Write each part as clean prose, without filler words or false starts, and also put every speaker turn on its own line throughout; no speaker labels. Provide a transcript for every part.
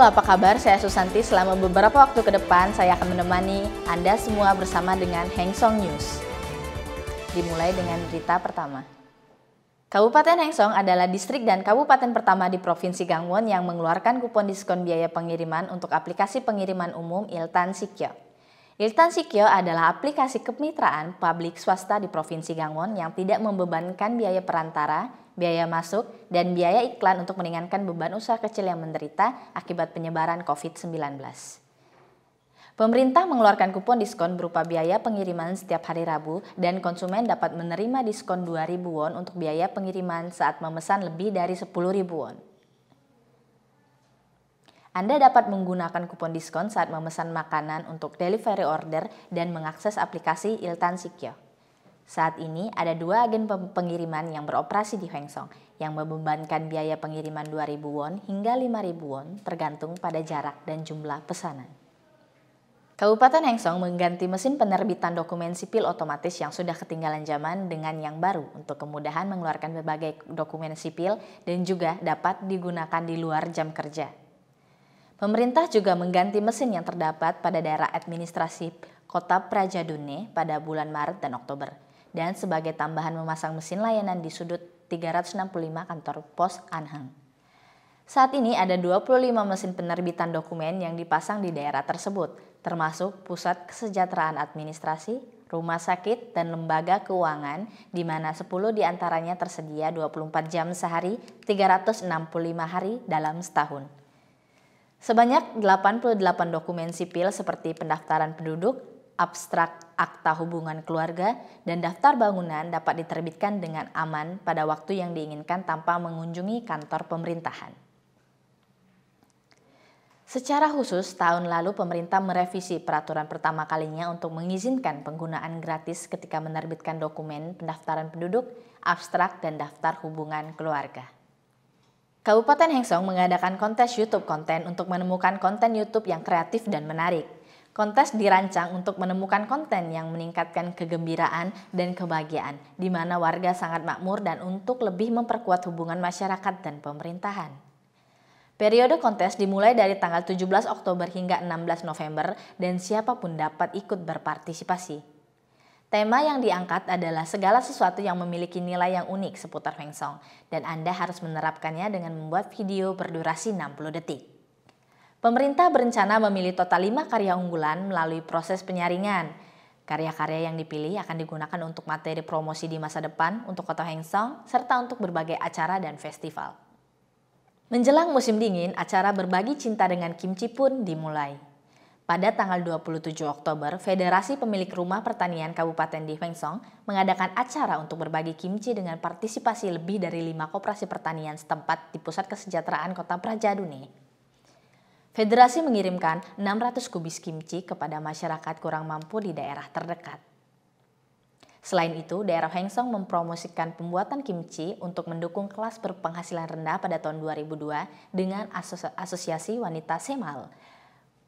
Halo, apa kabar? Saya Susanti. Selama beberapa waktu ke depan, saya akan menemani Anda semua bersama dengan Heng Song News. Dimulai dengan berita pertama. Kabupaten Heng Song adalah distrik dan kabupaten pertama di Provinsi Gangwon yang mengeluarkan kupon diskon biaya pengiriman untuk aplikasi pengiriman umum Iltan Sikyo. Iltan Sikyo adalah aplikasi kemitraan publik swasta di Provinsi Gangwon yang tidak membebankan biaya perantara, biaya masuk, dan biaya iklan untuk meringankan beban usaha kecil yang menderita akibat penyebaran COVID-19. Pemerintah mengeluarkan kupon diskon berupa biaya pengiriman setiap hari Rabu dan konsumen dapat menerima diskon 2.000 won untuk biaya pengiriman saat memesan lebih dari 10.000 won. Anda dapat menggunakan kupon diskon saat memesan makanan untuk delivery order dan mengakses aplikasi Iltan Sikyo. Saat ini ada 2 agen pengiriman yang beroperasi di Heng Song yang membebankan biaya pengiriman 2.000 won hingga 5.000 won tergantung pada jarak dan jumlah pesanan. Kabupaten Heng Song mengganti mesin penerbitan dokumen sipil otomatis yang sudah ketinggalan zaman dengan yang baru untuk kemudahan mengeluarkan berbagai dokumen sipil dan juga dapat digunakan di luar jam kerja. Pemerintah juga mengganti mesin yang terdapat pada daerah administrasi Kota Prajadune pada bulan Maret dan Oktober, dan sebagai tambahan memasang mesin layanan di sudut 365 kantor pos Anhang. Saat ini ada 25 mesin penerbitan dokumen yang dipasang di daerah tersebut, termasuk pusat kesejahteraan administrasi, rumah sakit, dan lembaga keuangan, di mana 10 diantaranya tersedia 24 jam sehari, 365 hari dalam setahun. Sebanyak 88 dokumen sipil seperti pendaftaran penduduk, abstrak akta hubungan keluarga, dan daftar bangunan dapat diterbitkan dengan aman pada waktu yang diinginkan tanpa mengunjungi kantor pemerintahan. Secara khusus, tahun lalu pemerintah merevisi peraturan pertama kalinya untuk mengizinkan penggunaan gratis ketika menerbitkan dokumen pendaftaran penduduk, abstrak, dan daftar hubungan keluarga. Kabupaten Heng Song mengadakan kontes YouTube konten untuk menemukan konten YouTube yang kreatif dan menarik. Kontes dirancang untuk menemukan konten yang meningkatkan kegembiraan dan kebahagiaan, di mana warga sangat makmur dan untuk lebih memperkuat hubungan masyarakat dan pemerintahan. Periode kontes dimulai dari tanggal 17 Oktober hingga 16 November dan siapapun dapat ikut berpartisipasi. Tema yang diangkat adalah segala sesuatu yang memiliki nilai yang unik seputar Heng Song, dan Anda harus menerapkannya dengan membuat video berdurasi 60 detik. Pemerintah berencana memilih total 5 karya unggulan melalui proses penyaringan. Karya-karya yang dipilih akan digunakan untuk materi promosi di masa depan untuk Kota Heng Song, serta untuk berbagai acara dan festival. Menjelang musim dingin, acara berbagi cinta dengan kimchi pun dimulai. Pada tanggal 27 Oktober, Federasi Pemilik Rumah Pertanian Kabupaten di Heng Song mengadakan acara untuk berbagi kimchi dengan partisipasi lebih dari 5 koperasi pertanian setempat di Pusat Kesejahteraan Kota Prajadune. Federasi mengirimkan 600 kubis kimchi kepada masyarakat kurang mampu di daerah terdekat. Selain itu, daerah Heng Song mempromosikan pembuatan kimchi untuk mendukung kelas berpenghasilan rendah pada tahun 2002 dengan Asosiasi Wanita Semal.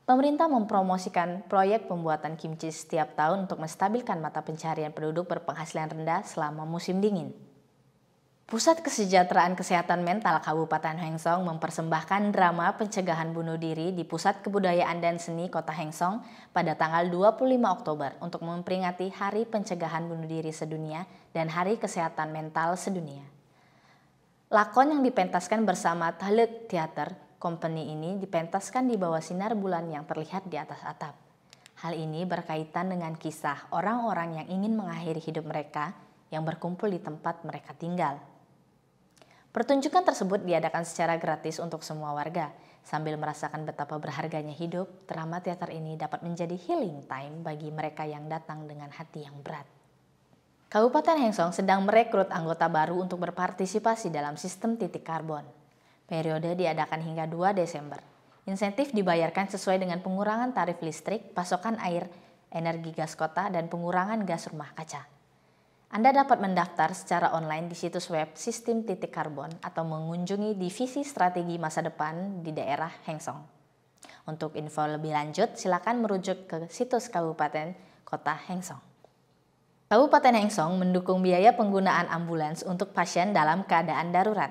Pemerintah mempromosikan proyek pembuatan kimchi setiap tahun untuk menstabilkan mata pencarian penduduk berpenghasilan rendah selama musim dingin. Pusat Kesejahteraan Kesehatan Mental Kabupaten Heng Song mempersembahkan drama pencegahan bunuh diri di Pusat Kebudayaan dan Seni Kota Heng Song pada tanggal 25 Oktober untuk memperingati Hari Pencegahan Bunuh Diri Sedunia dan Hari Kesehatan Mental Sedunia. Lakon yang dipentaskan bersama Thalek Theater Company ini dipentaskan di bawah sinar bulan yang terlihat di atas atap. Hal ini berkaitan dengan kisah orang-orang yang ingin mengakhiri hidup mereka yang berkumpul di tempat mereka tinggal. Pertunjukan tersebut diadakan secara gratis untuk semua warga. Sambil merasakan betapa berharganya hidup, drama teater ini dapat menjadi healing time bagi mereka yang datang dengan hati yang berat. Kabupaten Heng Song sedang merekrut anggota baru untuk berpartisipasi dalam sistem titik karbon. Periode diadakan hingga 2 Desember. Insentif dibayarkan sesuai dengan pengurangan tarif listrik, pasokan air, energi gas kota, dan pengurangan gas rumah kaca. Anda dapat mendaftar secara online di situs web Sistem Titik Karbon atau mengunjungi Divisi Strategi Masa Depan di daerah Heng Song. Untuk info lebih lanjut, silakan merujuk ke situs Kabupaten Kota Heng Song. Kabupaten Heng Song mendukung biaya penggunaan ambulans untuk pasien dalam keadaan darurat.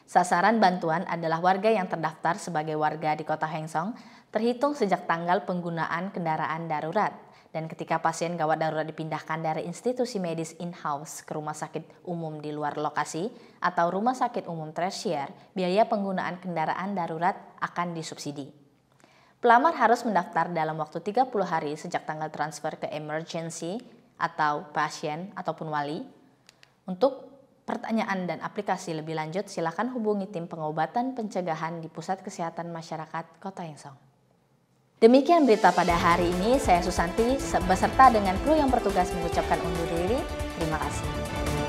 Sasaran bantuan adalah warga yang terdaftar sebagai warga di Kota Heng Song terhitung sejak tanggal penggunaan kendaraan darurat. Dan ketika pasien gawat darurat dipindahkan dari institusi medis in-house ke rumah sakit umum di luar lokasi atau rumah sakit umum tersier, biaya penggunaan kendaraan darurat akan disubsidi. Pelamar harus mendaftar dalam waktu 30 hari sejak tanggal transfer ke emergency atau pasien ataupun wali. Untuk pertanyaan dan aplikasi lebih lanjut, silakan hubungi tim pengobatan pencegahan di Pusat Kesehatan Masyarakat Kota Heng Song. Demikian berita pada hari ini, saya Susanti beserta dengan kru yang bertugas mengucapkan undur diri. Terima kasih.